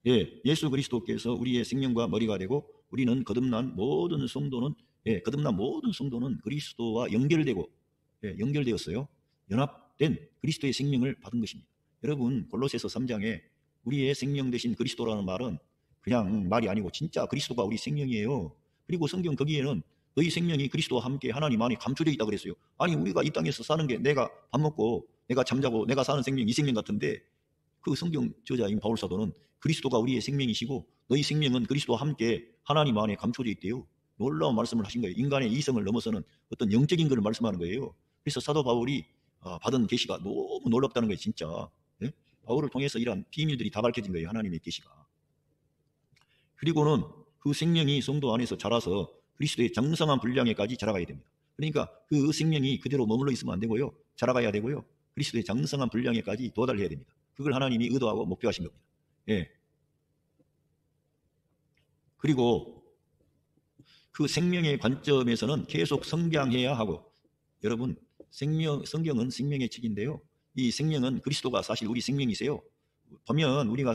예, 예수 그리스도께서 우리의 생명과 머리가 되고 우리는 거듭난 모든 성도는 거듭난 모든 성도는 그리스도와 연결되고 연결되었어요. 연합된 그리스도의 생명을 받은 것입니다. 여러분 골로새서 3장에 우리의 생명 되신 그리스도라는 말은 그냥 말이 아니고 진짜 그리스도가 우리 생명이에요. 그리고 성경 거기에는 너희 생명이 그리스도와 함께 하나님 안에 감춰져 있다 그랬어요. 아니 우리가 이 땅에서 사는 게 내가 밥 먹고 내가 잠자고 내가 사는 생명 이 생명 같은데 그 성경 저자인 바울 사도는 그리스도가 우리의 생명이시고 너희 생명은 그리스도와 함께 하나님 안에 감춰져 있대요. 놀라운 말씀을 하신 거예요. 인간의 이성을 넘어서는 어떤 영적인 것을 말씀하는 거예요. 그래서 사도 바울이 받은 계시가 너무 놀랍다는 거예요. 진짜 바울을 통해서 이러한 비밀들이 다 밝혀진 거예요. 하나님의 계시가. 그리고는 그 생명이 성도 안에서 자라서 그리스도의 장성한 분량에까지 자라가야 됩니다. 그러니까 그 생명이 그대로 머물러 있으면 안 되고요. 자라가야 되고요. 그리스도의 장성한 분량에까지 도달해야 됩니다. 그걸 하나님이 의도하고 목표하신 겁니다. 그리고 그 생명의 관점에서는 계속 성장해야 하고, 여러분 성경은 생명의 책인데요. 이 생명은 그리스도가 사실 우리 생명이세요. 보면 우리가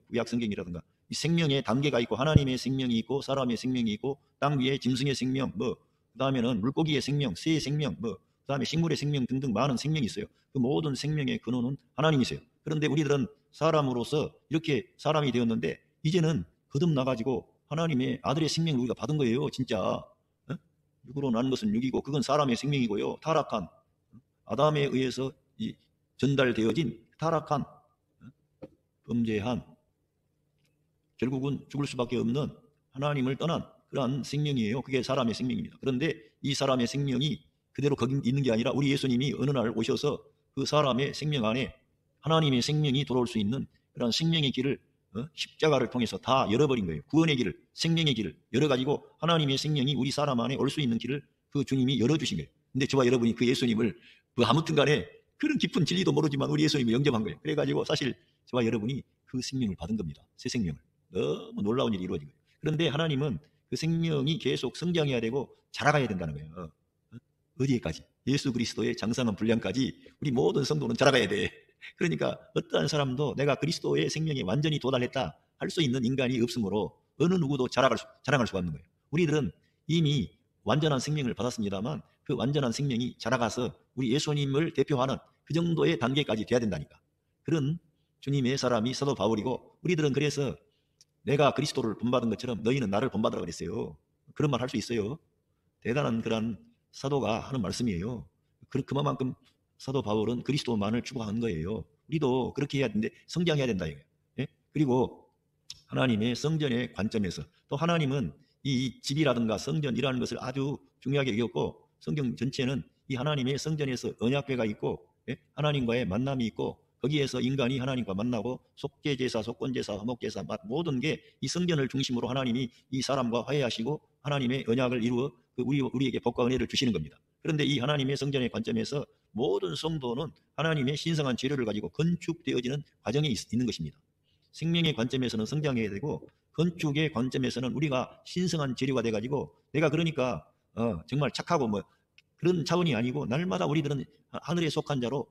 구약 성경이라든가 이 생명의 단계가 있고 하나님의 생명이 있고 사람의 생명이 있고 땅 위에 짐승의 생명 그다음에는 물고기의 생명, 새의 생명 그다음에 식물의 생명 등등 많은 생명이 있어요. 그 모든 생명의 근원은 하나님이세요. 그런데 우리들은 사람으로서 이렇게 사람이 되었는데 이제는 거듭나가지고 하나님의 아들의 생명을 우리가 받은 거예요. 진짜 육으로 난 것은 육이고 그건 사람의 생명이고요. 타락한 아담에 의해서 전달되어진 타락한 범죄한 결국은 죽을 수밖에 없는 하나님을 떠난 그러한 생명이에요. 그게 사람의 생명입니다. 그런데 이 사람의 생명이 그대로 거기 있는 게 아니라 우리 예수님이 어느 날 오셔서 그 사람의 생명 안에 하나님의 생명이 돌아올 수 있는 그런 생명의 길을 십자가를 통해서 다 열어버린 거예요. 구원의 길을, 생명의 길을 열어가지고 하나님의 생명이 우리 사람 안에 올 수 있는 길을 그 주님이 열어주신 거예요. 근데 저와 여러분이 그 예수님을 아무튼 간에 그런 깊은 진리도 모르지만 우리 예수님을 영접한 거예요. 그래가지고 사실 저와 여러분이 그 생명을 받은 겁니다. 새 생명을. 너무 놀라운 일이 이루어진 거예요. 그런데 하나님은 그 생명이 계속 성장해야 되고 자라가야 된다는 거예요. 어디에까지? 예수 그리스도의 장성한 분량까지 우리 모든 성도는 자라가야 돼. 그러니까 어떠한 사람도 내가 그리스도의 생명에 완전히 도달했다 할 수 있는 인간이 없으므로 어느 누구도 자랑할 수가 없는 거예요. 우리들은 이미 완전한 생명을 받았습니다만 그 완전한 생명이 자라가서 우리 예수님을 대표하는 그 정도의 단계까지 돼야 된다니까. 그런 주님의 사람이 사도 바울이고 우리들은 그래서 내가 그리스도를 본받은 것처럼 너희는 나를 본받으라 그랬어요. 그런 말 할 수 있어요. 대단한 그런 사도가 하는 말씀이에요. 그만큼 사도 바울은 그리스도만을 추구하는 거예요. 우리도 그렇게 해야 되는데 성장해야 된다 이거예요. 그리고 하나님의 성전의 관점에서 또 하나님은 이 집이라든가 성전이라는 것을 아주 중요하게 여겼고 성경 전체는 이 하나님의 성전에서 언약궤가 있고 하나님과의 만남이 있고 거기에서 인간이 하나님과 만나고 속죄제사, 속건제사, 화목제사 모든 게 이 성전을 중심으로 하나님이 이 사람과 화해하시고 하나님의 언약을 이루어 우리에게 복과 은혜를 주시는 겁니다. 그런데 이 하나님의 성전의 관점에서 모든 성도는 하나님의 신성한 재료를 가지고 건축되어지는 과정에 있는 것입니다. 생명의 관점에서는 성장해야 되고 건축의 관점에서는 우리가 신성한 재료가 돼가지고 내가 그러니까 정말 착하고 그런 차원이 아니고 날마다 우리들은 하늘에 속한 자로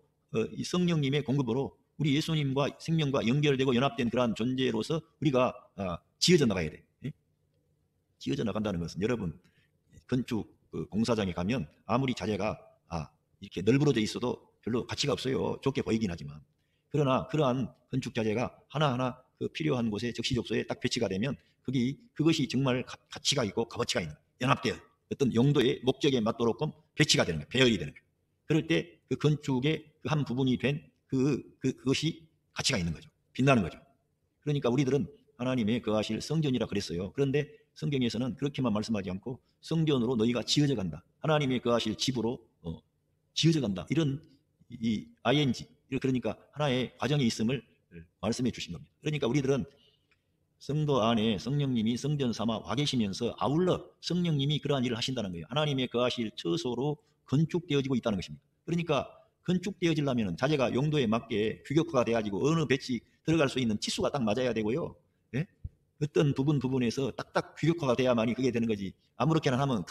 이 성령님의 공급으로 우리 예수님과 생명과 연결되고 연합된 그러한 존재로서 우리가 지어져 나가야 돼. 지어져 나간다는 것은 여러분 건축 공사장에 가면 아무리 자재가 이렇게 널브러져 있어도 별로 가치가 없어요. 좋게 보이긴 하지만. 그러나 그러한 건축 자재가 하나하나 그 필요한 곳에 적시적소에 딱 배치가 되면 그것이 정말 가치가 있고 값어치가 있는 연합되어 어떤 용도의 목적에 맞도록끔 배치가 되는 거예요. 배열이 되는 거예요. 그럴 때 그 건축의 그 한 부분이 된 그것이 가치가 있는 거죠. 빛나는 거죠. 그러니까 우리들은 하나님의 거하실 성전이라 그랬어요. 그런데 성경에서는 그렇게만 말씀하지 않고 성전으로 너희가 지어져 간다. 하나님의 거하실 집으로 지어져 간다. 이런 이 ing 그러니까 하나의 과정에 있음을 말씀해 주신 겁니다. 그러니까 우리들은 성도 안에 성령님이 성전 삼아 와 계시면서 아울러 성령님이 그러한 일을 하신다는 거예요. 하나님의 거하실 처소로 건축되어지고 있다는 것입니다. 그러니까 건축되어지려면 자재가 용도에 맞게 규격화가 돼가지고 어느 배치 들어갈 수 있는 치수가 딱 맞아야 되고요. 어떤 부분에서 딱딱 규격화가 돼야만이 그게 되는 거지. 아무렇게나 하면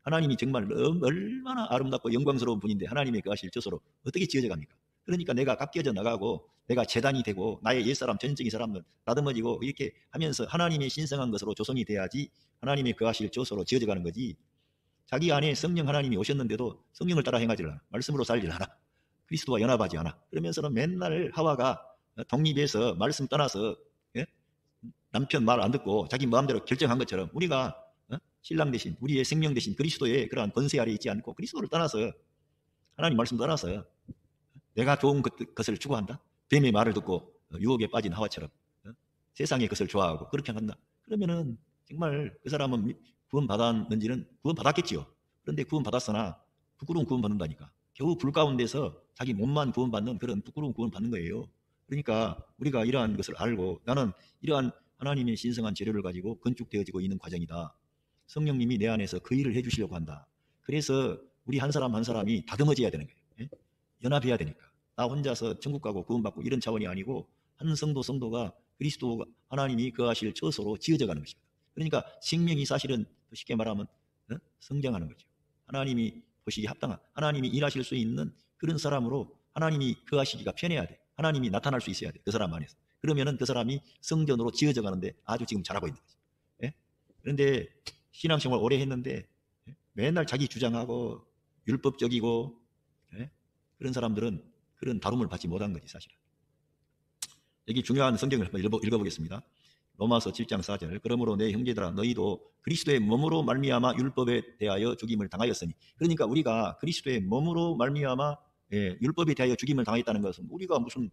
하나님이 정말 얼마나 아름답고 영광스러운 분인데 하나님의 거하실 처소로 어떻게 지어져 갑니까? 그러니까 내가 깎여져 나가고 내가 재단이 되고 나의 옛사람 전적인 사람들 다듬어지고 이렇게 하면서 하나님의 신성한 것으로 조성이 돼야지 하나님의 거하실 저소로 지어져가는 거지. 자기 안에 성령 하나님이 오셨는데도 성령을 따라 행하지 않아. 말씀으로 살지 않아. 그리스도와 연합하지 않아. 그러면서는 맨날 하와가 독립해서 말씀 떠나서 남편 말 안 듣고 자기 마음대로 결정한 것처럼 우리가 신랑 대신 우리의 생명 대신 그리스도의 그러한 권세 아래 있지 않고 그리스도를 떠나서 하나님 말씀 떠나서 내가 좋은 것을 추구한다. 뱀의 말을 듣고 유혹에 빠진 하와처럼 세상의 것을 좋아하고 그렇게 한다. 그러면은 정말 그 사람은 구원 받았는지는 구원 받았겠지요. 그런데 구원 받았으나 부끄러운 구원 받는다니까. 겨우 불 가운데서 자기 몸만 구원 받는 그런 부끄러운 구원 받는 거예요. 그러니까 우리가 이러한 것을 알고 나는 이러한 하나님의 신성한 재료를 가지고 건축되어지고 있는 과정이다. 성령님이 내 안에서 그 일을 해주시려고 한다. 그래서 우리 한 사람 한 사람이 다듬어져야 되는 거예요. 예? 연합해야 되니까. 나 혼자서 천국 가고 구원받고 이런 차원이 아니고 한 성도가 그리스도 하나님이 거하실 처소로 지어져 가는 것입니다. 그러니까 생명이 사실은 쉽게 말하면 성장하는 거죠. 하나님이 보시기에 합당한 하나님이 일하실 수 있는 그런 사람으로 하나님이 거하시기가 편해야 돼. 하나님이 나타날 수 있어야 돼. 그 사람 안에서. 그러면은 그 사람이 성전으로 지어져 가는데 아주 지금 잘하고 있는 거죠. 예? 그런데 신앙생활 오래 했는데 맨날 자기 주장하고 율법적이고 그런 사람들은 그런 다rum을 받지 못한 거지 사실은. 여기 중요한 성경을 한번 읽어보겠습니다. 로마서 7장 4절. 그러므로 내 형제들아 너희도 그리스도의 몸으로 말미암아 율법에 대하여 죽임을 당하였으니. 그러니까 우리가 그리스도의 몸으로 말미암아 율법에 대하여 죽임을 당했다는 것은 우리가 무슨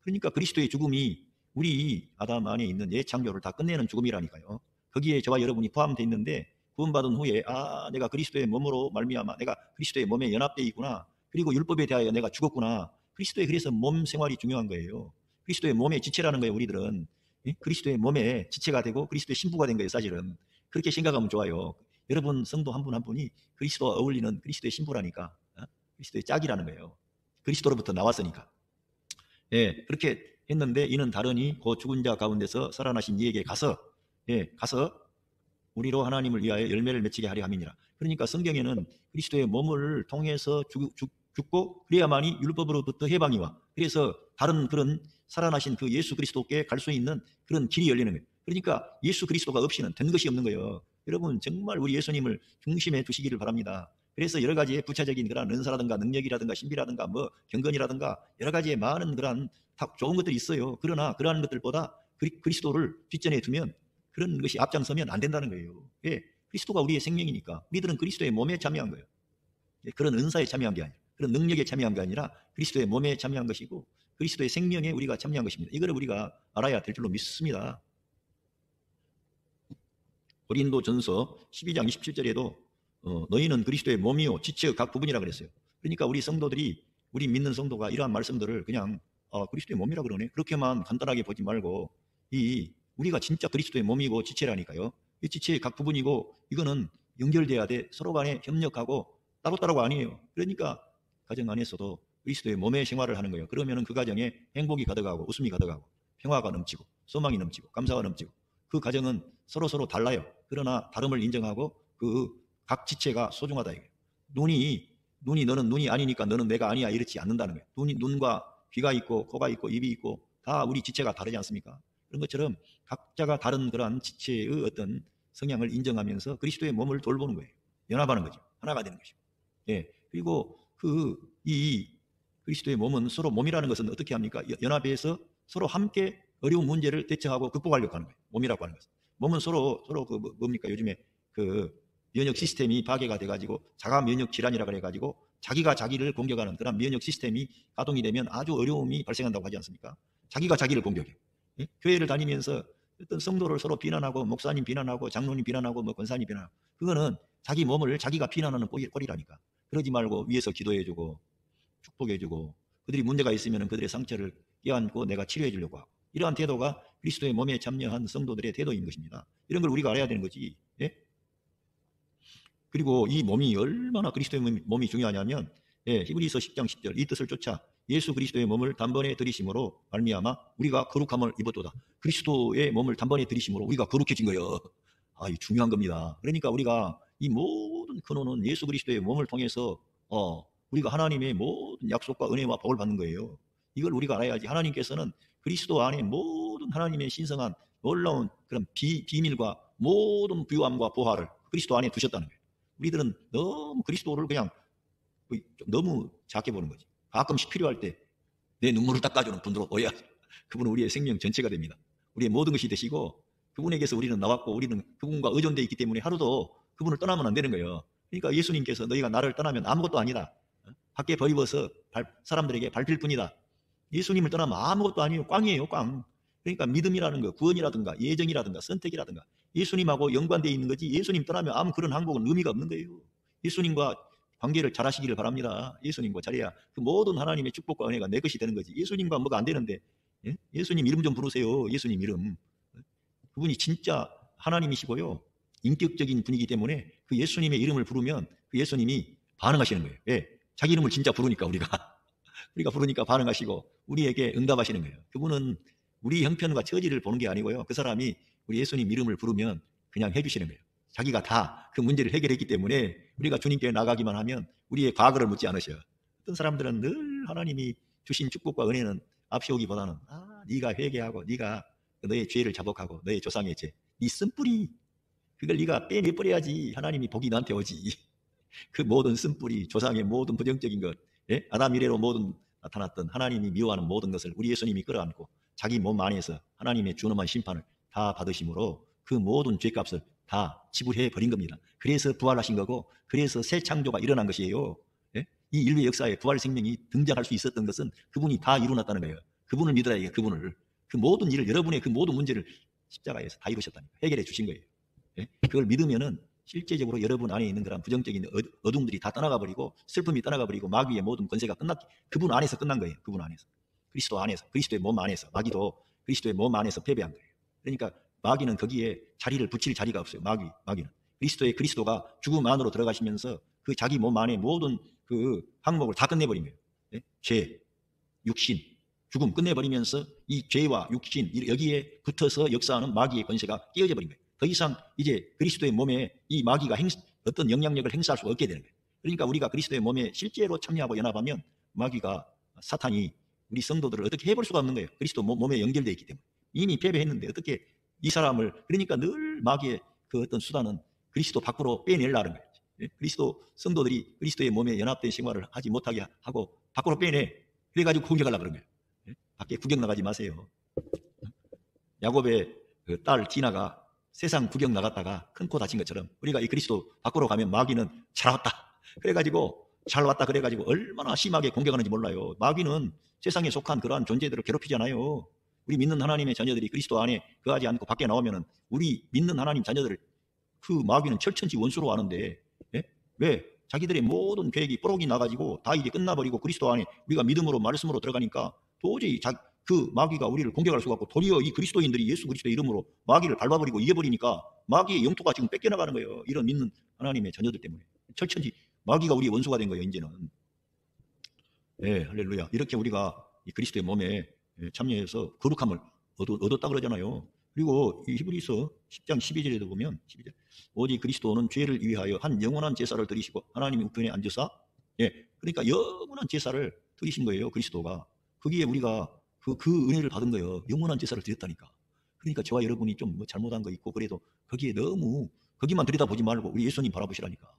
그러니까 그리스도의 죽음이 우리 아담 안에 있는 옛 창조를 다 끝내는 죽음이라니까요. 거기에 저와 여러분이 포함되어 있는데 구원받은 후에 내가 그리스도의 몸으로 말미암아 내가 그리스도의 몸에 연합되어 있구나. 그리고 율법에 대하여 내가 죽었구나. 그리스도의 그래서 몸 생활이 중요한 거예요. 그리스도의 몸의 지체라는 거예요. 우리들은 그리스도의 몸의 지체가 되고 그리스도의 신부가 된 거예요. 사실은 그렇게 생각하면 좋아요. 여러분 성도 한 분 한 분이 그리스도와 어울리는 그리스도의 신부라니까. 그리스도의 짝이라는 거예요. 그리스도로부터 나왔으니까. 그렇게 했는데 이는 다르니 그 죽은 자 가운데서 살아나신 이에게 가서 우리로 하나님을 위하여 열매를 맺히게 하려 함이니라. 그러니까 성경에는 그리스도의 몸을 통해서 죽고 그래야만이 율법으로부터 해방이 와. 그래서 다른 그런 살아나신 그 예수 그리스도께 갈 수 있는 그런 길이 열리는 거예요. 그러니까 예수 그리스도가 없이는 된 것이 없는 거예요. 여러분 정말 우리 예수님을 중심에 두시기를 바랍니다. 그래서 여러 가지의 부차적인 그런 은사라든가 능력이라든가 신비라든가 뭐 경건이라든가 여러 가지의 많은 그런 좋은 것들이 있어요. 그러나 그러한 것들보다 그리스도를 뒷전에 두면 그런 것이 앞장서면 안 된다는 거예요. 그리스도가 우리의 생명이니까 우리들은 그리스도의 몸에 참여한 거예요. 그런 은사에 참여한 게 아니라 그런 능력에 참여한 게 아니라 그리스도의 몸에 참여한 것이고 그리스도의 생명에 우리가 참여한 것입니다. 이거를 우리가 알아야 될 줄로 믿습니다. 고린도전서 12장 27절에도 너희는 그리스도의 몸이요 지체의 각 부분이라 그랬어요. 그러니까 우리 성도들이 우리 믿는 성도가 이러한 말씀들을 그냥 그리스도의 몸이라 그러네 그렇게만 간단하게 보지 말고 우리가 진짜 그리스도의 몸이고 지체라니까요. 이 지체의 각 부분이고 이거는 연결돼야 돼. 서로 간에 협력하고 따로따로가 아니에요. 그러니까 가정 안에서도 그리스도의 몸의 생활을 하는 거예요. 그러면은 그 가정에 행복이 가득하고 웃음이 가득하고 평화가 넘치고 소망이 넘치고 감사가 넘치고 그 가정은 서로 달라요. 그러나 다름을 인정하고 그 각 지체가 소중하다 이거예요. 눈이 너는 눈이 아니니까 너는 내가 아니야 이렇지 않는다는 거예요. 눈과 귀가 있고 코가 있고 입이 있고 다 우리 지체가 다르지 않습니까? 그런 것처럼 각자가 다른 그러한 지체의 어떤 성향을 인정하면서 그리스도의 몸을 돌보는 거예요. 연합하는 거죠. 하나가 되는 것이죠. 그리고 이 그리스도의 몸은 서로 몸이라는 것은 어떻게 합니까? 연합해서 서로 함께 어려운 문제를 대처하고 극복하려고 하는 거예요. 몸이라고 하는 것은. 몸은 서로 뭡니까? 요즘에 그 면역 시스템이 파괴가 돼가지고 자가 면역 질환이라 그래가지고 자기가 자기를 공격하는 그런 면역 시스템이 가동이 되면 아주 어려움이 발생한다고 하지 않습니까? 자기가 자기를 공격해요. 교회를 다니면서 어떤 성도를 서로 비난하고 목사님 비난하고 장로님 비난하고 뭐 권사님 비난하고 그거는 자기 몸을 자기가 비난하는 꼴이라니까. 그러지 말고 위에서 기도해주고 축복해주고 그들이 문제가 있으면 그들의 상처를 껴안고 내가 치료해 주려고 하고 이러한 태도가 그리스도의 몸에 참여한 성도들의 태도인 것입니다. 이런 걸 우리가 알아야 되는 거지. 그리고 이 몸이 얼마나 그리스도의 몸이 중요하냐면 히브리서 10장 10절 이 뜻을 쫓아 예수 그리스도의 몸을 단번에 들이심으로 말미암아 우리가 거룩함을 입었도다. 그리스도의 몸을 단번에 들이심으로 우리가 거룩해진 거예요. 이 중요한 겁니다. 그러니까 우리가 이 모든 근원은 예수 그리스도의 몸을 통해서 우리가 하나님의 모든 약속과 은혜와 복을 받는 거예요. 이걸 우리가 알아야지. 하나님께서는 그리스도 안에 모든 하나님의 신성한 놀라운 그런 비밀과 모든 부유함과 보화를 그리스도 안에 두셨다는 거예요. 우리들은 너무 그리스도를 그냥 너무 작게 보는 거지. 가끔씩 필요할 때 내 눈물을 닦아주는 분으로 오해야. 그분은 우리의 생명 전체가 됩니다. 우리의 모든 것이 되시고 그분에게서 우리는 나왔고 우리는 그분과 의존되어 있기 때문에 하루도 그분을 떠나면 안 되는 거예요. 그러니까 예수님께서 너희가 나를 떠나면 아무것도 아니다. 밖에 버리워서 사람들에게 밟힐 뿐이다. 예수님을 떠나면 아무것도 아니에요. 꽝이에요, 꽝. 그러니까 믿음이라는 거, 구원이라든가 예정이라든가 선택이라든가 예수님하고 연관되어 있는 거지, 예수님 떠나면 아무 그런 항목은 의미가 없는 거예요. 예수님과 관계를 잘 하시기를 바랍니다. 예수님과 잘해야 그 모든 하나님의 축복과 은혜가 내 것이 되는 거지. 예수님과 뭐가 안 되는데, 예? 예수님 이름 좀 부르세요. 예수님 이름. 그분이 진짜 하나님이시고요, 인격적인 분이기 때문에 그 예수님의 이름을 부르면 그 예수님이 반응하시는 거예요. 왜? 자기 이름을 진짜 부르니까 우리가 부르니까 반응하시고 우리에게 응답하시는 거예요. 그분은 우리 형편과 처지를 보는 게 아니고요, 그 사람이 우리 예수님 이름을 부르면 그냥 해주시는 거예요. 자기가 다 그 문제를 해결했기 때문에 우리가 주님께 나가기만 하면 우리의 과거를 묻지 않으셔요. 어떤 사람들은 늘 하나님이 주신 축복과 은혜는 앞세우기보다는 네가 회개하고 네가 너의 죄를 자복하고 너의 조상의 죄, 네 쓴뿌리 그걸 네가 빼내버려야지 하나님이 복이 나한테 오지. 그 모든 쓴뿌리, 조상의 모든 부정적인 것, 예? 아담 이래로 모든 나타났던 하나님이 미워하는 모든 것을 우리 예수님이 끌어안고 자기 몸 안에서 하나님의 준엄한 심판을 다 받으심으로 그 모든 죄값을 다 지불해 버린 겁니다. 그래서 부활하신 거고, 그래서 새 창조가 일어난 것이에요. 예? 이 인류 역사에 부활 생명이 등장할 수 있었던 것은 그분이 다 이루어놨다는 거예요. 그분을 믿어야 해요. 그분을. 그 모든 일을, 여러분의 그 모든 문제를 십자가에서 다 이루셨다니까. 해결해 주신 거예요. 예? 그걸 믿으면은 실제적으로 여러분 안에 있는 그런 부정적인 어둠들이 다 떠나가 버리고 슬픔이 떠나가 버리고 마귀의 모든 권세가 그분 안에서 끝난 거예요. 그분 안에서. 그리스도 안에서, 그리스도의 몸 안에서. 마귀도 그리스도의 몸 안에서 패배한 거예요. 그러니까 마귀는 거기에 자리를 붙일 자리가 없어요. 마귀는 그리스도가 죽음 안으로 들어가시면서 그 자기 몸 안에 모든 그 항목을 다 끝내버린 거예요. 예? 죄, 육신, 죽음 끝내버리면서 이 죄와 육신 여기에 붙어서 역사하는 마귀의 권세가 깨어져 버린 거예요. 더 이상 이제 그리스도의 몸에 이 마귀가 어떤 영향력을 행사할 수 없게 되는 거예요. 그러니까 우리가 그리스도의 몸에 실제로 참여하고 연합하면 마귀가, 사탄이 우리 성도들을 어떻게 해볼 수가 없는 거예요. 그리스도 몸에 연결되어 있기 때문에. 이미 패배했는데 어떻게 이 사람을, 그러니까 늘 마귀의 그 어떤 수단은 그리스도 밖으로 빼내려는 거예요. 예? 그리스도 성도들이 그리스도의 몸에 연합된 생활을 하지 못하게 하고 밖으로 빼내. 그래가지고 공격하려고 그런 거예요. 예? 밖에 구경 나가지 마세요. 야곱의 그 딸 디나가 세상 구경 나갔다가 큰 코 다친 것처럼 우리가 이 그리스도 밖으로 가면 마귀는 잘 왔다. 그래가지고 잘 왔다 그래가지고 얼마나 심하게 공격하는지 몰라요. 마귀는 세상에 속한 그러한 존재들을 괴롭히잖아요. 우리 믿는 하나님의 자녀들이 그리스도 안에 거하지 않고 밖에 나오면은 우리 믿는 하나님 자녀들을 그 마귀는 철천지 원수로 하는데, 예? 왜? 자기들의 모든 계획이 뽀록이 나가지고 다 이게 끝나버리고 그리스도 안에 우리가 믿음으로 말씀으로 들어가니까 도저히 그 마귀가 우리를 공격할 수가 없고, 도리어 이 그리스도인들이 예수 그리스도의 이름으로 마귀를 밟아버리고 이겨버리니까 마귀의 영토가 지금 뺏겨나가는 거예요. 이런 믿는 하나님의 자녀들 때문에. 철천지 마귀가 우리의 원수가 된 거예요. 이제는. 네, 할렐루야. 이렇게 우리가 이 그리스도의 몸에 참여해서 거룩함을 얻었다 그러잖아요. 그리고 이 히브리서 10장 12절에도 보면 12절, 오직 그리스도는 죄를 위하여 한 영원한 제사를 드리시고 하나님 우편에 앉으사, 그러니까 영원한 제사를 드리신 거예요. 그리스도가. 거기에 우리가 그 은혜를 받은 거예요. 영원한 제사를 드렸다니까. 그러니까 저와 여러분이 좀 뭐 잘못한 거 있고 그래도 거기에 너무 거기만 들여다보지 말고 우리 예수님 바라보시라니까.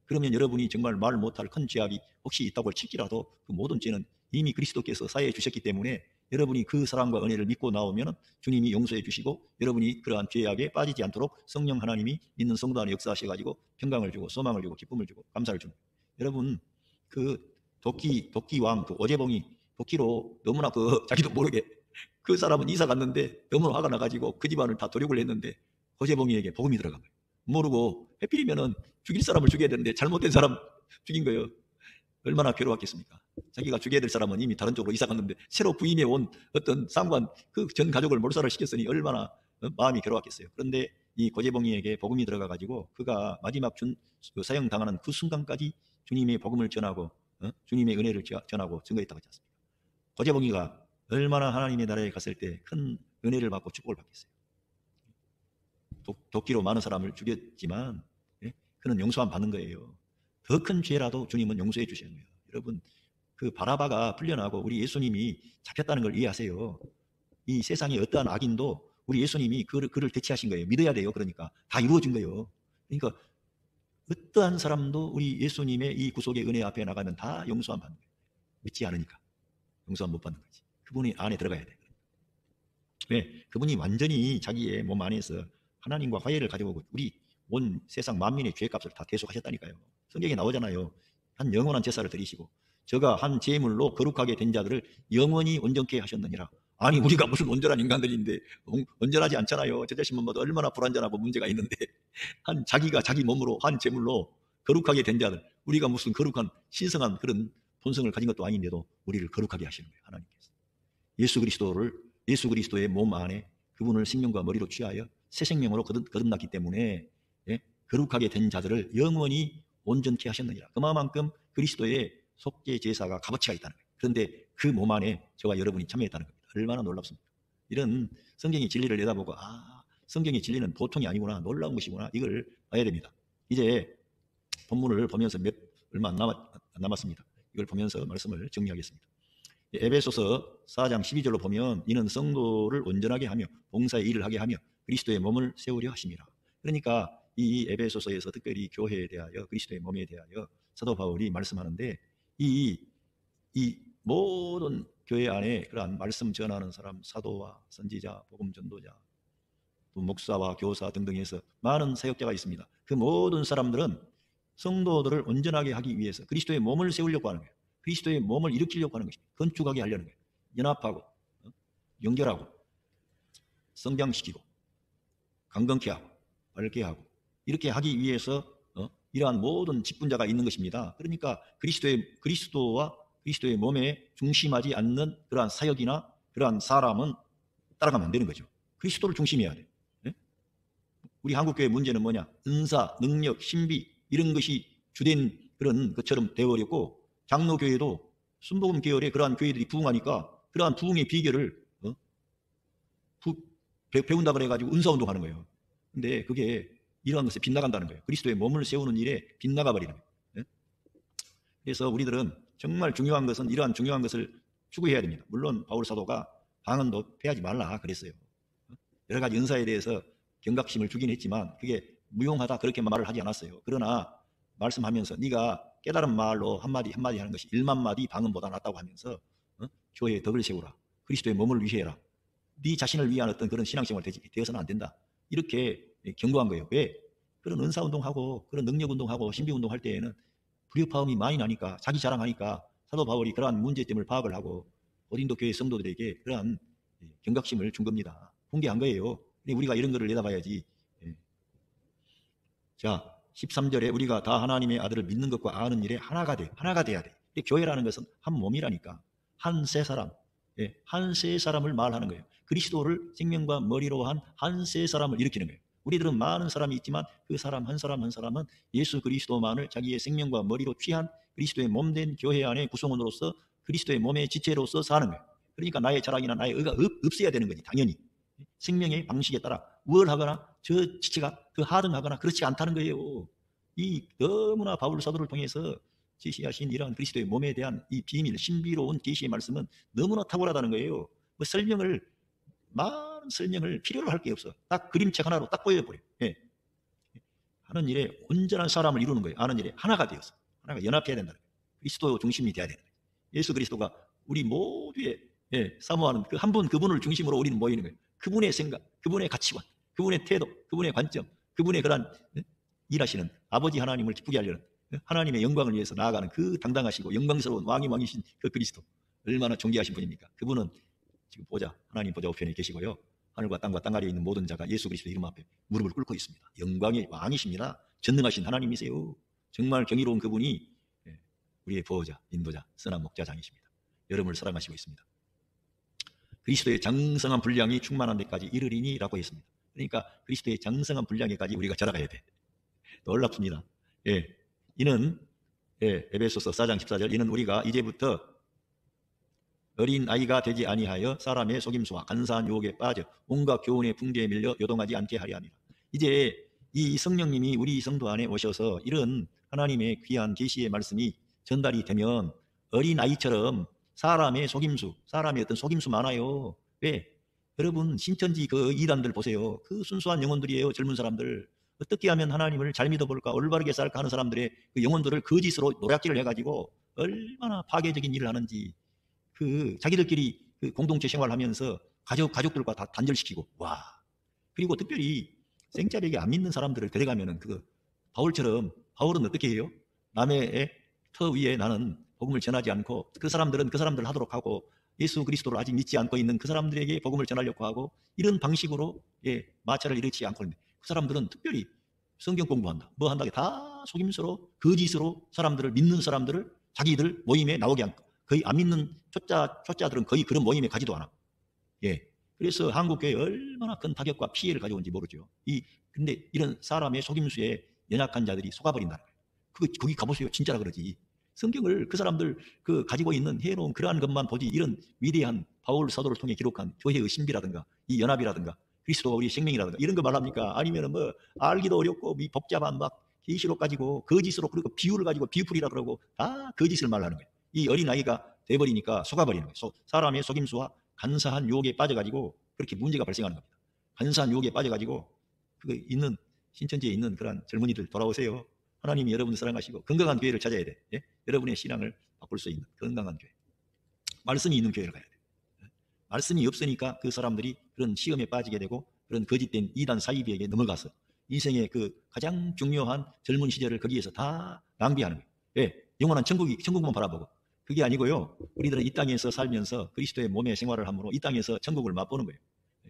그러면 여러분이 정말 말 못할 큰 죄악이 혹시 있다고 칠지라도 그 모든 죄는 이미 그리스도께서 사해해 주셨기 때문에 여러분이 그 사랑과 은혜를 믿고 나오면 주님이 용서해 주시고 여러분이 그러한 죄악에 빠지지 않도록 성령 하나님이 믿는 성도 안에 역사하셔가지고 평강을 주고 소망을 주고 기쁨을 주고 감사를 주는, 여러분 그 도끼왕 그 오재봉이 도끼로 너무나 자기도 모르게 그 사람은 이사 갔는데 너무나 화가 나가지고 그 집안을 다 도륙을 했는데 호재봉이에게 복음이 들어간 거예요. 모르고 해필이면은 죽일 사람을 죽여야 되는데 잘못된 사람 죽인 거예요. 얼마나 괴로웠겠습니까? 자기가 죽여야 될 사람은 이미 다른 쪽으로 이사 갔는데 새로 부임해 온 어떤 상관 그 전 가족을 몰살을 시켰으니 얼마나 마음이 괴로웠겠어요. 그런데 이 고재봉이에게 복음이 들어가 가지고 그가 마지막 사형 당하는 그 순간까지 주님의 복음을 전하고 주님의 은혜를 전하고 증거했다고 하지 않습니까? 고재봉이가 얼마나 하나님의 나라에 갔을 때 큰 은혜를 받고 축복을 받겠어요. 도끼로 많은 사람을 죽였지만 그는 용서함 받는 거예요. 더 큰 죄라도 주님은 용서해 주시는 거예요. 여러분, 그 바라바가 풀려나고 우리 예수님이 잡혔다는 걸 이해하세요. 이 세상에 어떠한 악인도 우리 예수님이 그를 대체하신 거예요. 믿어야 돼요. 그러니까 다 이루어진 거예요. 그러니까 어떠한 사람도 우리 예수님의 이 구속의 은혜 앞에 나가면 다 용서함 받는 거예요. 믿지 않으니까 용서함 못 받는 거지. 그분이 안에 들어가야 돼. 왜? 그분이 완전히 자기의 몸 안에서 하나님과 화해를 가져오고 우리 온 세상 만민의 죄값을 다 대속하셨다니까요. 성경에 나오잖아요. 한 영원한 제사를 드리시고 저가 한 제물로 거룩하게 된 자들을 영원히 온전케 하셨느니라. 아니 우리가 무슨 온전한 인간들인데 온전하지 않잖아요. 저 자신만 봐도 얼마나 불완전하고 문제가 있는데 한 자기가 자기 몸으로 한 제물로 거룩하게 된 자들, 우리가 무슨 거룩한 신성한 그런 본성을 가진 것도 아닌데도 우리를 거룩하게 하시는 거예요. 하나님께서 예수 그리스도의 몸 안에 그분을 생명과 머리로 취하여 새 생명으로 거듭났기 때문에 거룩하게 된 자들을 영원히 온전케 하셨느니라. 그만큼 그리스도의 속죄 제사가 값어치가 있다는 거예요. 그런데 그 몸 안에 저와 여러분이 참여했다는 겁니다. 얼마나 놀랍습니까? 이런 성경의 진리를 내다보고 성경의 진리는 보통이 아니구나, 놀라운 것이구나, 이걸 봐야 됩니다. 이제 본문을 보면서 얼마 안 남았습니다. 이걸 보면서 말씀을 정리하겠습니다. 에베소서 4장 12절로 보면 이는 성도를 온전하게 하며 봉사의 일을 하게 하며 그리스도의 몸을 세우려 하심이라. 그러니까 이 에베소서에서 특별히 교회에 대하여 그리스도의 몸에 대하여 사도 바울이 말씀하는데 이 모든 교회 안에 그러한 말씀 전하는 사람, 사도와 선지자, 복음 전도자, 또 목사와 교사 등등해서 많은 사역자가 있습니다. 그 모든 사람들은 성도들을 온전하게 하기 위해서 그리스도의 몸을 세우려고 하는 거예요. 그리스도의 몸을 일으키려고 하는 것입니다. 건축하게 하려는 거예요. 연합하고 연결하고 성장시키고 강건케 하고 밝게 하고 이렇게 하기 위해서 이러한 모든 직분자가 있는 것입니다. 그러니까 그리스도와 그리스도의 몸에 중심하지 않는 그러한 사역이나 그러한 사람은 따라가면 안 되는 거죠. 그리스도를 중심해야 돼. 우리 한국교회 문제는 뭐냐? 은사, 능력, 신비 이런 것이 주된 그런 것처럼 되어버렸고 장로교회도 순복음 계열의 그러한 교회들이 부흥하니까 그러한 부흥의 비결을 배운다 그래가지고 은사운동 하는 거예요. 근데 그게 이러한 것에 빗나간다는 거예요. 그리스도의 몸을 세우는 일에 빗나가 버리는 거예요. 그래서 우리들은 정말 중요한 것은 이러한 중요한 것을 추구해야 됩니다. 물론 바울 사도가 방언도 패하지 말라 그랬어요. 여러 가지 은사에 대해서 경각심을 주긴 했지만 그게 무용하다 그렇게 말을 하지 않았어요. 그러나 말씀하면서 네가 깨달은 말로 한마디 하는 것이 1만 마디 방언보다 낫다고 하면서 교회의 덕을 세우라. 그리스도의 몸을 위해라. 네 자신을 위한 어떤 그런 신앙생활 되어서는 안 된다. 이렇게 경고한 거예요. 왜? 그런 은사운동하고 그런 능력운동하고 신비운동할 때에는 불협화음이 많이 나니까 자기 자랑하니까 사도 바울이 그러한 문제점을 파악을 하고 고린도 교회 성도들에게 그러한 경각심을 준 겁니다. 공개한 거예요. 우리가 이런 거를 내다봐야지. 자 13절에 우리가 다 하나님의 아들을 믿는 것과 아는 일에 하나가 돼야 돼. 교회라는 것은 한 몸이라니까. 한 세 사람, 한 세 사람을 말하는 거예요. 그리스도를 생명과 머리로 한 세 사람을 일으키는 거예요. 우리들은 많은 사람이 있지만 그 사람 한 사람은 예수 그리스도만을 자기의 생명과 머리로 취한 그리스도의 몸된 교회 안의 구성원으로서 그리스도의 몸의 지체로서 사는 거예요. 그러니까 나의 자랑이나 나의 의가 없어야 되는 거지. 당연히 생명의 방식에 따라 우월하거나 저 지체가 그 하등하거나 그렇지 않다는 거예요. 이 너무나 바울 사도를 통해서 제시하신 이러한 그리스도의 몸에 대한 이 비밀, 신비로운 계시의 말씀은 너무나 탁월하다는 거예요. 많은 설명을 필요로 할 게 없어. 딱 그림책 하나로 딱 보여버려요. 하는 일에 온전한 사람을 이루는 거예요. 하는 일에 하나가 되어서 하나가 연합해야 된다는 거예요. 그리스도 중심이 돼야 되는 거예요. 예수 그리스도가 우리 모두의 사모하는 그 한 분 그분을 중심으로 우리는 모이는 거예요. 그분의 생각, 그분의 가치관, 그분의 태도, 그분의 관점, 그분의 그런 일하시는 아버지 하나님을 기쁘게 하려는 하나님의 영광을 위해서 나아가는 그 당당하시고 영광스러운 왕이신 그 그리스도 얼마나 존귀하신 분입니까? 그분은 지금 하나님 보좌 우편에 계시고요. 하늘과 땅과 땅 아래에 있는 모든 자가 예수 그리스도 이름 앞에 무릎을 꿇고 있습니다. 영광의 왕이십니다. 전능하신 하나님이세요. 정말 경이로운 그분이 우리의 보호자, 인도자, 선한 목자장이십니다. 여러분을 사랑하시고 있습니다. 그리스도의 장성한 분량이 충만한 데까지 이르리니라고 했습니다. 그러니까 그리스도의 장성한 분량에까지 우리가 자라가야 돼. 놀랍습니다. 이는 에베소서 4장 14절 이는 우리가 이제부터 어린 아이가 되지 아니하여 사람의 속임수와 간사한 유혹에 빠져 온갖 교훈의 풍조에 밀려 요동하지 않게 하려 함이라. 이제 이 성령님이 우리 성도 안에 오셔서 이런 하나님의 귀한 계시의 말씀이 전달이 되면 어린아이처럼 사람의 속임수, 사람의 어떤 속임수 많아요. 왜? 여러분 신천지 그 이단들 보세요. 그 순수한 영혼들이에요. 젊은 사람들. 어떻게 하면 하나님을 잘 믿어볼까, 올바르게 살까 하는 사람들의 그 영혼들을 거짓으로 노략질을 해가지고 얼마나 파괴적인 일을 하는지. 그 자기들끼리 그 공동체 생활하면서 가족들과 다 단절시키고. 와. 그리고 특별히 생짜배기 안 믿는 사람들을 데려가면은 바울처럼, 바울은 어떻게 해요? 남의 터 위에 나는 복음을 전하지 않고 그 사람들은 그 사람들 하도록 하고 예수 그리스도를 아직 믿지 않고 있는 그 사람들에게 복음을 전하려고 하고 이런 방식으로 마찰을 일으키지 않고 있는데, 그 사람들은 특별히 성경 공부한다, 뭐 한다, 다 속임수로 거짓으로 사람들을, 믿는 사람들을 자기들 모임에 나오게 않고, 거의 안 믿는 초짜들은 거의 그런 모임에 가지도 않아. 그래서 한국교회에 얼마나 큰 타격과 피해를 가져온지 모르죠. 근데 이런 사람의 속임수에 연약한 자들이 속아버린다는 거예요. 거기 가보세요. 진짜라 그러지. 성경을 그 사람들 가지고 있는 해놓은 그러한 것만 보지, 이런 위대한 바울 사도를 통해 기록한 교회의 신비라든가 이 연합이라든가 그리스도가 우리 생명이라든가 이런 거 말합니까? 아니면 뭐 알기도 어렵고 복잡한 막 계시록 가지고 거짓으로, 그리고 비유를 가지고 비유풀이라 그러고 다 거짓을 말하는 거예요. 이 어린아이가 돼버리니까 속아버리는 거예요. 사람의 속임수와 간사한 유혹에 빠져가지고 그렇게 문제가 발생하는 겁니다. 간사한 유혹에 빠져가지고 신천지에 있는 그런 젊은이들 돌아오세요. 하나님이 여러분을 사랑하시고 건강한 교회를 찾아야 돼. 여러분의 신앙을 바꿀 수 있는 건강한 교회, 말씀이 있는 교회를 가야 돼. 말씀이 없으니까 그 사람들이 그런 시험에 빠지게 되고 그런 거짓된 이단 사이비에게 넘어가서 인생의 가장 중요한 젊은 시절을 거기에서 다 낭비하는 거예요. 영원한 천국만 바라보고. 그게 아니고요, 우리들은 이 땅에서 살면서 그리스도의 몸의 생활을 함으로 이 땅에서 천국을 맛보는 거예요.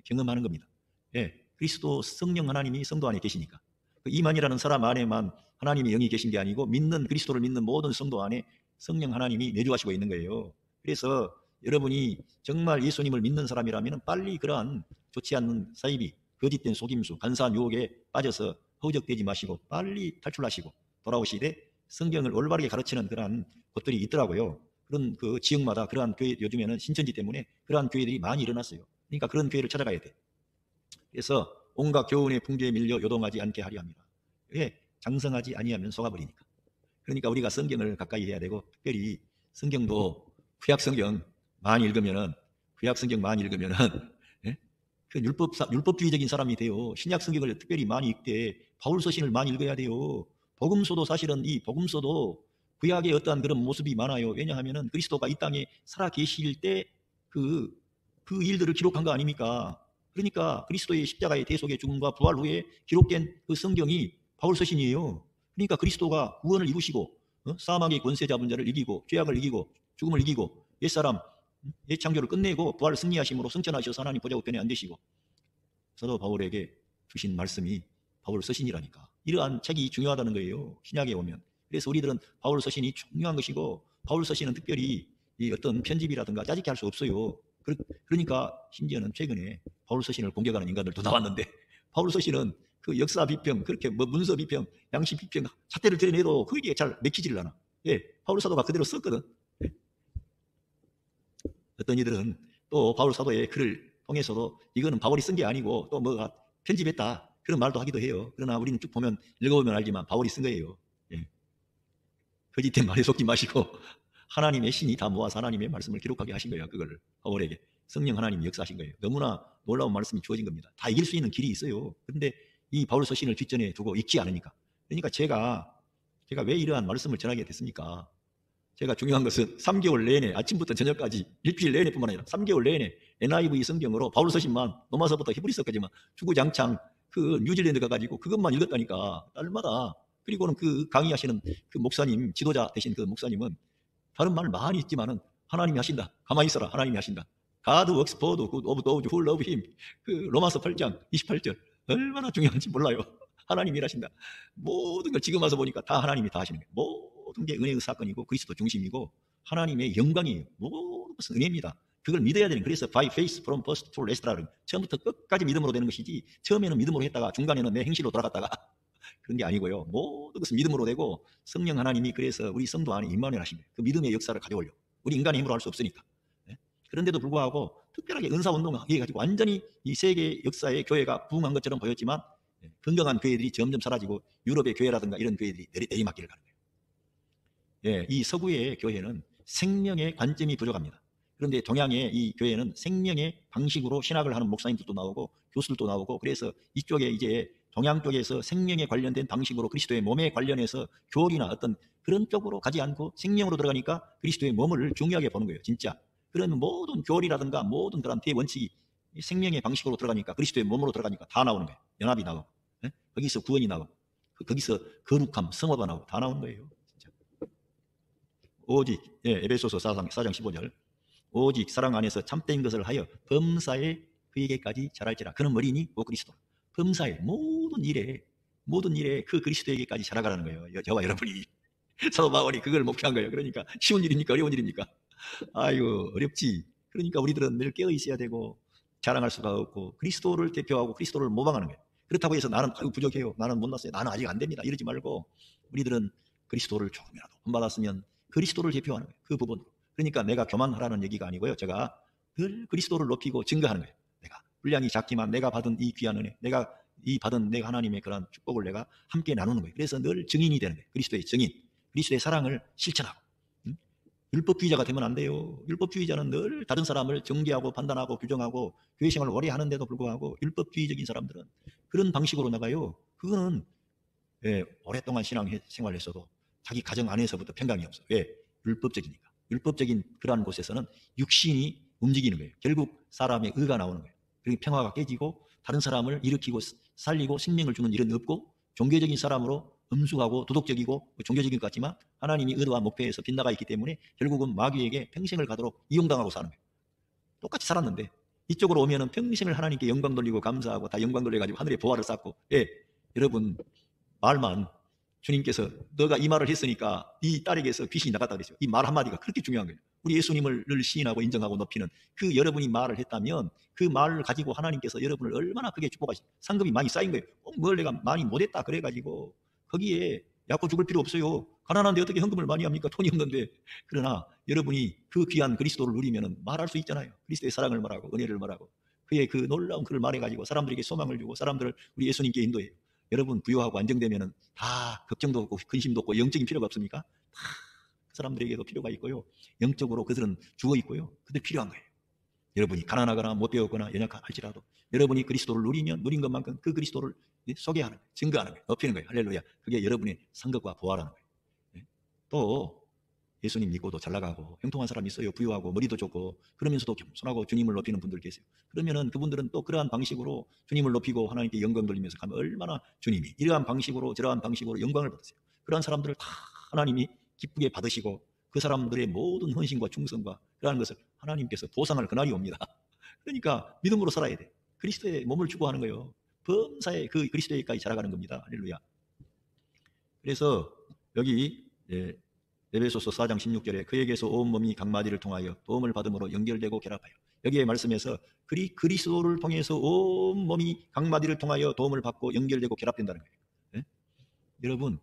경험하는 겁니다. 그리스도 성령 하나님이 성도 안에 계시니까. 이만이라는 사람 안에만 하나님이 영이 계신 게 아니고 그리스도를 믿는 모든 성도 안에 성령 하나님이 내주하시고 있는 거예요. 그래서 여러분이 정말 예수님을 믿는 사람이라면 빨리 그러한 좋지 않는 사이비, 거짓된 속임수, 간사한 유혹에 빠져서 허우적대지 마시고 빨리 탈출하시고 돌아오시되 성경을 올바르게 가르치는 그러한 곳들이 있더라고요. 그런 지역마다 그러한 교회, 요즘에는 신천지 때문에 그러한 교회들이 많이 일어났어요. 그러니까 그런 교회를 찾아가야 돼. 그래서 온갖 교훈의 풍조에 밀려 요동하지 않게 하려 합니다. 왜? 장성하지 아니하면 속아버리니까. 그러니까 우리가 성경을 가까이 해야 되고, 특별히 성경도 구약성경 많이 읽으면은 율법주의적인 사람이 돼요. 신약성경을 특별히 많이 읽되 바울서신을 많이 읽어야 돼요. 복음서도 사실은 이 복음서도 구약의 어떠한 그런 모습이 많아요. 왜냐하면은 그리스도가 이 땅에 살아 계실 때 그 일들을 기록한 거 아닙니까? 그러니까 그리스도의 십자가의 대속의 죽음과 부활 후에 기록된 그 성경이 바울서신이에요. 그러니까 그리스도가 구원을 이루시고 사망의 권세 잡은 자를 이기고 죄악을 이기고 죽음을 이기고 옛사람 창조를 끝내고 부활을 승리하심으로 승천하셔서 하나님 보좌 우편에 앉으시고 사도 바울에게 주신 말씀이 바울서신이라니까. 이러한 책이 중요하다는 거예요, 신약에 오면. 그래서 우리들은 바울서신이 중요한 것이고, 바울서신은 특별히 이 어떤 편집이라든가 짜집게 할 수 없어요. 그러니까 심지어는 최근에 바울서신을 공격하는 인간들도 나왔는데, 바울서신은 그 역사 비평, 그렇게 뭐 문서 비평, 양식 비평, 잣대를 드러내도 그게 잘 맥히지를 않아. 바울 사도가 그대로 썼거든. 어떤 이들은 또 바울 사도의 글을 통해서도 이거는 바울이 쓴 게 아니고 또 뭐가 편집했다, 그런 말도 하기도 해요. 그러나 우리는 쭉 읽어보면 알지만 바울이 쓴 거예요. 거짓된 말에 속지 마시고 하나님의 신이 다 모아서 하나님의 말씀을 기록하게 하신 거예요. 그거를 바울에게 성령 하나님이 역사하신 거예요. 너무나 놀라운 말씀이 주어진 겁니다. 다 이길 수 있는 길이 있어요. 그런데 이 바울 서신을 뒷전에 두고 읽지 않으니까. 그러니까 제가 왜 이러한 말씀을 전하게 됐습니까? 제가 중요한 것은 3개월 내내, 아침부터 저녁까지 일주일 내내 뿐만 아니라 3개월 내내 NIV 성경으로 바울 서신만, 로마서부터 히브리서까지만 주구장창 뉴질랜드 가가지고 그것만 읽었다니까, 날마다. 그리고는 강의하시는 목사님, 지도자 되신 목사님은 다른 말 많이 있지만은 하나님이 하신다, 가만히 있어라, 하나님이 하신다. God works for those who love him. 로마서 8장 28절 얼마나 중요한지 몰라요. 하나님이 일하신다. 모든 걸 지금 와서 보니까 다 하나님이 다 하시는 거예요. 모든 게 은혜의 사건이고 그리스도 중심이고 하나님의 영광이에요. 모든 것은 은혜입니다. 그걸 믿어야 되는, 그래서 by faith from first to last라는, 처음부터 끝까지 믿음으로 되는 것이지 처음에는 믿음으로 했다가 중간에는 내 행실로 돌아갔다가 그런 게 아니고요. 모든 것은 믿음으로 되고 성령 하나님이 그래서 우리 성도 안에 임만을 하신 거예요. 그 믿음의 역사를 가져오려. 우리 인간의 힘으로 할 수 없으니까. 그런데도 불구하고 특별하게 은사운동을 해가지고 완전히 이 세계 역사의 교회가 부흥한 것처럼 보였지만 건강한 교회들이 점점 사라지고 유럽의 교회라든가 이런 교회들이 내리막길을 가는 거예요. 이 서구의 교회는 생명의 관점이 부족합니다. 그런데 동양의 이 교회는 생명의 방식으로 신학을 하는 목사님들도 나오고 교수들도 나오고, 그래서 이쪽에 이제 동양 쪽에서 생명에 관련된 방식으로 그리스도의 몸에 관련해서 교리나 어떤 그런 쪽으로 가지 않고 생명으로 들어가니까 그리스도의 몸을 중요하게 보는 거예요. 진짜 그런 모든 교리라든가 모든 그런 대원칙이 생명의 방식으로 들어가니까, 그리스도의 몸으로 들어가니까 다 나오는 거예요. 연합이 나오고, 예? 거기서 구원이 나오고, 거기서 거룩함, 성화가 나오고 다 나오는 거예요. 진짜. 오직, 예, 에베소서 4장 15절, 오직 사랑 안에서 참된 것을 하여 범사에 그에게까지 자랄지라. 그는 머리니 오 그리스도. 범사에 모든 일에 그 그리스도에게까지 자라가라는 거예요. 저와 여러분이. 사도 바울이 그걸 목표한 거예요. 그러니까 쉬운 일입니까? 어려운 일입니까? 아이고, 어렵지. 그러니까 우리들은 늘 깨어 있어야 되고 자랑할 수가 없고 그리스도를 대표하고 그리스도를 모방하는 거예요. 그렇다고 해서 나는 부족해요, 나는 못났어요, 나는 아직 안 됩니다, 이러지 말고 우리들은 그리스도를 조금이라도 본받았으면 그리스도를 대표하는 거예요. 그 부분으로. 그러니까 내가 교만하라는 얘기가 아니고요. 제가 늘 그리스도를 높이고 증거하는 거예요. 내가 분량이 작지만 내가 받은 이 귀한 은혜, 내가 이 받은 내가 하나님의 그런 축복을 내가 함께 나누는 거예요. 그래서 늘 증인이 되는 거예요. 그리스도의 증인, 그리스도의 사랑을 실천하고. 율법주의자가 되면 안 돼요. 율법주의자는 늘 다른 사람을 정죄하고 판단하고 규정하고 교회 생활을 오래 하는데도 불구하고 율법주의적인 사람들은 그런 방식으로 나가요. 그거는, 예, 오랫동안 신앙 생활을 했어도 자기 가정 안에서부터 평강이 없어. 왜? 율법적이니까. 율법적인 그러한 곳에서는 육신이 움직이는 거예요. 결국 사람의 의가 나오는 거예요. 그리고 평화가 깨지고 다른 사람을 일으키고 살리고 생명을 주는 일은 없고, 종교적인 사람으로 엄숙하고 도덕적이고 종교적인 것 같지만 하나님이 의도와 목표에서 빗나가 있기 때문에 결국은 마귀에게 평생을 가도록 이용당하고 사는 거예요. 똑같이 살았는데 이쪽으로 오면은 평생을 하나님께 영광 돌리고 감사하고 다 영광 돌려가지고 하늘에 보화를 쌓고. 예, 여러분, 말만 주님께서 너가 이 말을 했으니까 네 딸에게서 귀신이 나갔다 그랬죠. 이 말 한마디가 그렇게 중요한 거예요. 우리 예수님을 늘 시인하고 인정하고 높이는 그 여러분이 말을 했다면 그 말을 가지고 하나님께서 여러분을 얼마나 크게 축복하시고 상급이 많이 쌓인 거예요. 뭘 내가 많이 못했다 그래가지고 거기에 약고 죽을 필요 없어요. 가난한데 어떻게 헌금을 많이 합니까? 돈이 없는데. 그러나 여러분이 그 귀한 그리스도를 누리면 말할 수 있잖아요. 그리스도의 사랑을 말하고 은혜를 말하고 그의 그 놀라운 글을 말해가지고 사람들에게 소망을 주고 사람들을 우리 예수님께 인도해요. 여러분 부유하고 안정되면은 다 걱정도 없고 근심도 없고 영적인 필요가 없습니까? 다 그 사람들에게도 필요가 있고요. 영적으로 그들은 죽어 있고요. 그들 필요한 거예요. 여러분이 가난하거나 못 배웠거나 연약할지라도 여러분이 그리스도를 누리면 누린 것만큼 그 그리스도를 소개하는 거예요. 증거하는 거예요. 높이는 거예요. 할렐루야. 그게 여러분의 상급과 보화라는 거예요. 또 예수님 믿고도 잘 나가고 형통한 사람이 있어요. 부유하고 머리도 좋고 그러면서도 겸손하고 주님을 높이는 분들 계세요. 그러면은 그분들은 또 그러한 방식으로 주님을 높이고 하나님께 영광 돌리면서 가면 얼마나 주님이 이러한 방식으로 저러한 방식으로 영광을 받으세요. 그러한 사람들을 다 하나님이 기쁘게 받으시고 그 사람들의 모든 헌신과 충성과 그러한 것을 하나님께서 보상할 그날이 옵니다. 그러니까 믿음으로 살아야 돼. 그리스도의 몸을 추구하는 거예요. 범사에 그 그리스도에까지 자라가는 겁니다. 할렐루야. 그래서 여기, 예, 에베소서 4장 16절에 그에게서 온 몸이 각 마디를 통하여 도움을 받음으로 연결되고 결합하여, 여기에 말씀에서 그리스도를 통해서 온 몸이 각 마디를 통하여 도움을 받고 연결되고 결합된다는 거예요. 네? 여러분,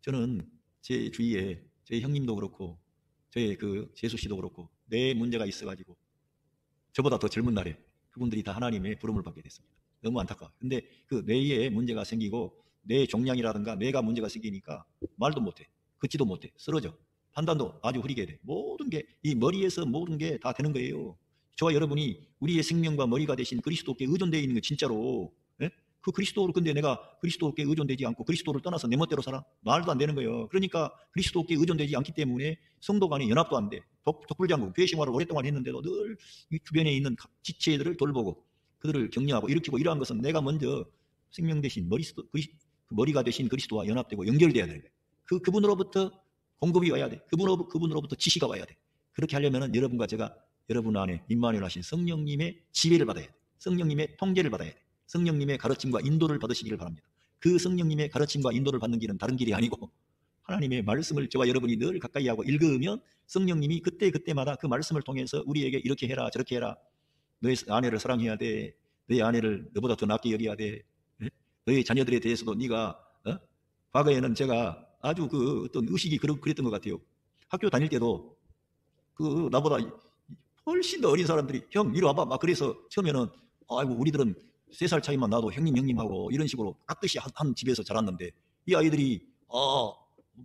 저는 제 주위에 제 형님도 그렇고 저의 그 재수 씨도 그렇고 뇌 문제가 있어가지고 저보다 더 젊은 날에 그분들이 다 하나님의 부름을 받게 됐습니다. 너무 안타까워요. 근데 그 뇌에 문제가 생기고 뇌 종양이라든가 뇌가 문제가 생기니까 말도 못해, 걷지도 못해, 쓰러져, 판단도 아주 흐리게 돼. 모든 게 이 머리에서 모든 게 다 되는 거예요. 저와 여러분이 우리의 생명과 머리가 되신 그리스도께 의존되어 있는 거 진짜로. 예? 그 그리스도를, 근데 내가 그리스도께 의존되지 않고 그리스도를 떠나서 내 멋대로 살아? 말도 안 되는 거예요. 그러니까 그리스도께 의존되지 않기 때문에 성도 간의 연합도 안 돼. 독불장군 교회 생활을 오랫동안 했는데도 늘 이 주변에 있는 지체들을 돌보고 그들을 격려하고 일으키고 이러한 것은 내가 먼저 생명 대신 머리가 되신 그리스도와 연합되고 연결돼야 되는 거예요. 그분으로부터 공급이 와야 돼. 그분으로부터 지시가 와야 돼. 그렇게 하려면 여러분과 제가 여러분 안에 임마누엘 하신 성령님의 지배를 받아야 돼. 성령님의 통제를 받아야 돼. 성령님의 가르침과 인도를 받으시기를 바랍니다. 그 성령님의 가르침과 인도를 받는 길은 다른 길이 아니고 하나님의 말씀을 저와 여러분이 늘 가까이 하고 읽으면 성령님이 그때마다 그 말씀을 통해서 우리에게 이렇게 해라 저렇게 해라, 너의 아내를 사랑해야 돼, 너의 아내를 너보다 더 낫게 여겨야 돼, 너의 자녀들에 대해서도 네가, 과거에는 제가 아주 그 어떤 의식이 그랬던 것 같아요. 학교 다닐 때도 그 나보다 훨씬 더 어린 사람들이 형 이리 와봐 막 그래서 처음에는 아이고 우리들은 3살 차이만 나도 형님 하고 이런 식으로 깍듯이 한 집에서 자랐는데 이 아이들이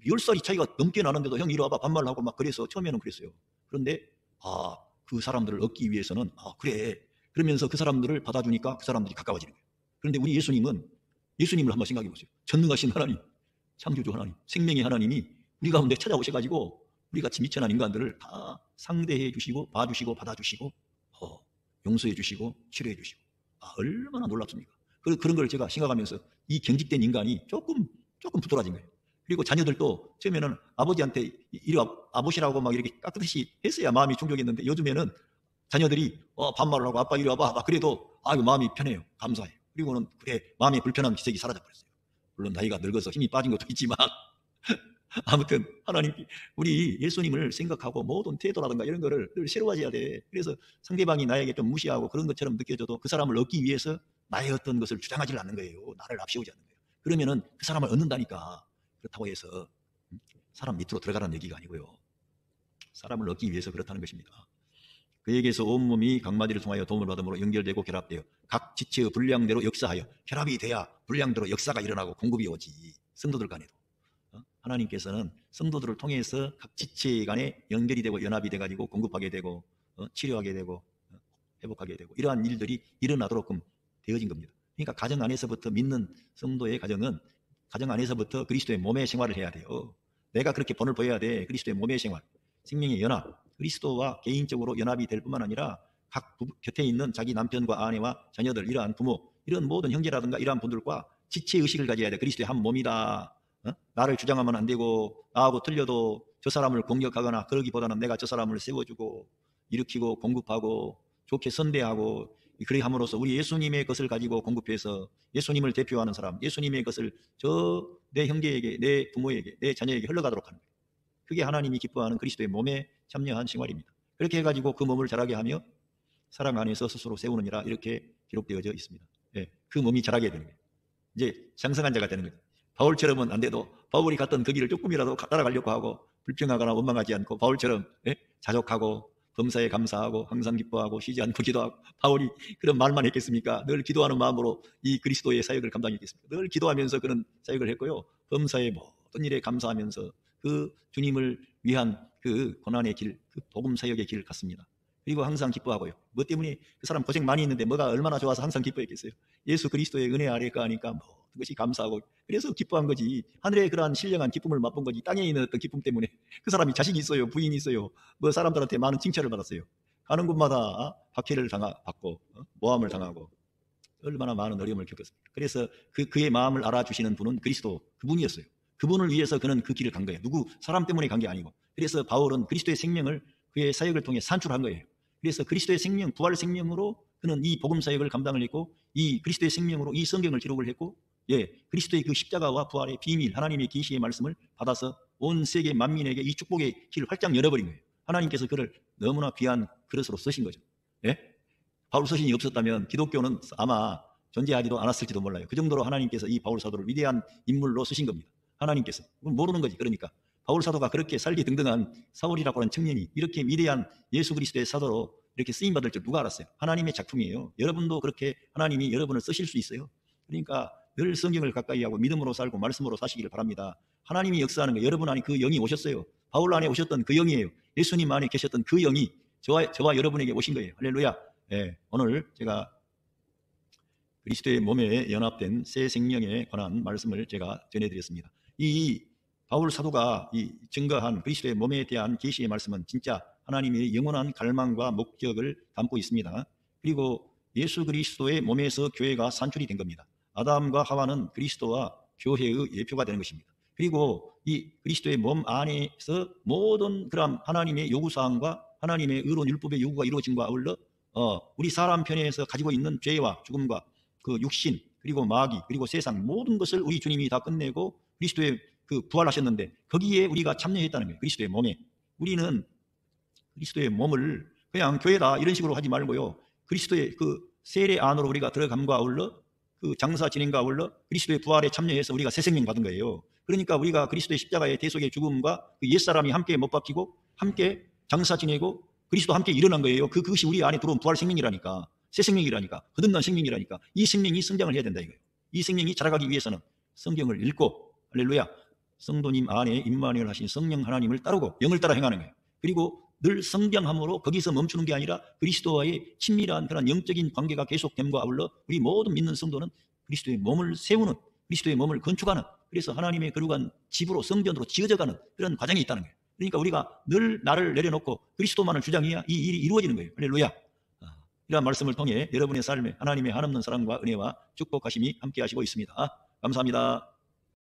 10살이 차이가 넘게 나는데도 형 이리 와봐 반말을 하고 막 그래서 처음에는 그랬어요. 그런데 그 사람들을 얻기 위해서는 그래 그러면서 그 사람들을 받아주니까 그 사람들이 가까워지는 거예요. 그런데 우리 예수님을 한번 생각해 보세요. 전능하신 하나님, 창조주 하나님, 생명의 하나님이 우리 가운데 찾아오셔가지고 우리 같이 미천한 인간들을 다 상대해 주시고 봐주시고 받아주시고 용서해 주시고 치료해 주시고 얼마나 놀랍습니까? 그런 걸 제가 생각하면서 이 경직된 인간이 조금 부드러워진 거예요. 그리고 자녀들도 처음에는 아버지한테 이리 와보시라고 막 이렇게 깍듯이 했어야 마음이 충족했는데 요즘에는 자녀들이 반말을 하고 아빠 이리 와봐 그래도 마음이 편해요. 감사해요. 그리고는 그래 마음의 불편한 기색이 사라져버렸어요. 물론 나이가 늙어서 힘이 빠진 것도 있지만 아무튼 하나님 우리 예수님을 생각하고 모든 태도라든가 이런 거를 늘 새로워져야 돼. 그래서 상대방이 나에게 좀 무시하고 그런 것처럼 느껴져도 그 사람을 얻기 위해서 나의 어떤 것을 주장하지 않는 거예요. 나를 앞세우지 않는 거예요. 그러면은 그 사람을 얻는다니까. 그렇다고 해서 사람 밑으로 들어가라는 얘기가 아니고요. 사람을 얻기 위해서 그렇다는 것입니다. 그에게서 온몸이 각마디를 통하여 도움을 받음으로 연결되고 결합되어 각 지체의 분량대로 역사하여 결합이 돼야 분량대로 역사가 일어나고 공급이 오지. 성도들 간에도 하나님께서는 성도들을 통해서 각 지체 간에 연결이 되고 연합이 돼가지고 공급하게 되고 치료하게 되고 회복하게 되고 이러한 일들이 일어나도록 되어진 겁니다. 그러니까 가정 안에서부터 믿는 성도의 가정은 가정 안에서부터 그리스도의 몸의 생활을 해야 돼요. 내가 그렇게 본을 보여야 돼. 그리스도의 몸의 생활, 생명의 연합, 그리스도와 개인적으로 연합이 될 뿐만 아니라 각 곁에 있는 자기 남편과 아내와 자녀들, 이러한 부모, 이런 모든 형제라든가 이러한 분들과 지체의식을 가져야 돼. 그리스도의 한 몸이다. 나를 주장하면 안 되고 나하고 틀려도 저 사람을 공격하거나 그러기보다는 내가 저 사람을 세워주고 일으키고 공급하고 좋게 선대하고 그렇게 함으로써 우리 예수님의 것을 가지고 공급해서 예수님을 대표하는 사람, 예수님의 것을 내 형제에게, 내 부모에게, 내 자녀에게 흘러가도록 하는 거예요. 그게 하나님이 기뻐하는 그리스도의 몸에 참여한 생활입니다. 그렇게 해가지고 그 몸을 자라게 하며 사랑 안에서 스스로 세우느니라 이렇게 기록되어져 있습니다. 그 몸이 자라게 되는 거예요. 이제 장성한 자가 되는 거예요. 바울처럼은 안 돼도 바울이 갔던 그 길을 조금이라도 따라가려고 하고 불평하거나 원망하지 않고 바울처럼 자족하고 범사에 감사하고 항상 기뻐하고 쉬지 않고 기도하고 바울이 그런 말만 했겠습니까? 늘 기도하는 마음으로 이 그리스도의 사역을 감당했겠습니까? 늘 기도하면서 그런 사역을 했고요. 범사의 모든 일에 감사하면서 그 주님을 위한 그 고난의 길, 그 복음 사역의 길을 갔습니다. 그리고 항상 기뻐하고요. 뭐 때문에 그 사람 고생 많이 했는데 뭐가 얼마나 좋아서 항상 기뻐했겠어요. 예수 그리스도의 은혜 아래 가니까 모든 것이 감사하고 그래서 기뻐한 거지. 하늘의 그러한 신령한 기쁨을 맛본 거지. 땅에 있는 어떤 기쁨 때문에 그 사람이 자식이 있어요, 부인이 있어요, 뭐 사람들한테 많은 칭찬을 받았어요. 가는 곳마다 박해를 받고 모함을 당하고 얼마나 많은 어려움을 겪었습니까? 그래서 그의 마음을 알아주시는 분은 그리스도 그분이었어요. 그분을 위해서 그는 그 길을 간 거예요. 누구 사람 때문에 간 게 아니고. 그래서 바울은 그리스도의 생명을 그의 사역을 통해 산출한 거예요. 그래서 그리스도의 생명, 부활 생명으로 그는 이 복음 사역을 감당을 했고 이 그리스도의 생명으로 이 성경을 기록을 했고 그리스도의 그 십자가와 부활의 비밀, 하나님의 계시의 말씀을 받아서 온 세계 만민에게 이 축복의 길을 활짝 열어버린 거예요. 하나님께서 그를 너무나 귀한 그릇으로 쓰신 거죠. 바울 서신이 없었다면 기독교는 아마 존재하지도 않았을지도 몰라요. 그 정도로 하나님께서 이 바울 사도를 위대한 인물로 쓰신 겁니다. 하나님께서. 모르는 거지. 그러니까 바울 사도가 그렇게 살기등등한 사울이라고 하는 청년이 이렇게 위대한 예수 그리스도의 사도로 이렇게 쓰임받을 줄 누가 알았어요? 하나님의 작품이에요. 여러분도 그렇게 하나님이 여러분을 쓰실 수 있어요. 그러니까 늘 성경을 가까이 하고 믿음으로 살고 말씀으로 사시기를 바랍니다. 하나님이 역사하는 거 여러분 안에 그 영이 오셨어요. 바울 안에 오셨던 그 영이에요. 예수님 안에 계셨던 그 영이 저와 여러분에게 오신 거예요. 할렐루야. 오늘 제가 그리스도의 몸에 연합된 새 생명에 관한 말씀을 제가 전해드렸습니다. 이 바울 사도가 이 증거한 그리스도의 몸에 대한 계시의 말씀은 진짜 하나님의 영원한 갈망과 목적을 담고 있습니다. 그리고 예수 그리스도의 몸에서 교회가 산출이 된 겁니다. 아담과 하와는 그리스도와 교회의 예표가 되는 것입니다. 그리고 이 그리스도의 몸 안에서 모든 그런 하나님의 요구사항과 하나님의 의로운 율법의 요구가 이루어짐과 아울러 우리 사람 편에서 가지고 있는 죄와 죽음과 그 육신 그리고 마귀 그리고 세상 모든 것을 우리 주님이 다 끝내고 그리스도의 그 부활하셨는데 거기에 우리가 참여했다는 거예요. 그리스도의 몸에. 우리는 그리스도의 몸을 그냥 교회다 이런 식으로 하지 말고요. 그리스도의 그 세례 안으로 우리가 들어감과 아울러 그 장사 진행과 아울러 그리스도의 부활에 참여해서 우리가 새 생명 받은 거예요. 그러니까 우리가 그리스도의 십자가의 대속의 죽음과 그 옛사람이 함께 못 박히고 함께 장사 지내고 그리스도 함께 일어난 거예요. 그것이 우리 안에 들어온 부활 생명이라니까. 새 생명이라니까. 거듭난 생명이라니까. 이 생명이 성장을 해야 된다 이거예요. 이 생명이 자라가기 위해서는 성경을 읽고 할렐루야 성도님 안에 임마누엘 하신 성령 하나님을 따르고 영을 따라 행하는 거예요. 그리고 늘 성장함으로 거기서 멈추는 게 아니라 그리스도와의 친밀한 그런 영적인 관계가 계속됨과 아울러 우리 모든 믿는 성도는 그리스도의 몸을 세우는, 그리스도의 몸을 건축하는, 그래서 하나님의 거룩한 집으로, 성전으로 지어져가는 그런 과정이 있다는 거예요. 그러니까 우리가 늘 나를 내려놓고 그리스도만을 주장해야 이 일이 이루어지는 거예요. 할렐루야. 이러한 말씀을 통해 여러분의 삶에 하나님의 한없는 사랑과 은혜와 축복하심이 함께 하시고 있습니다. 감사합니다.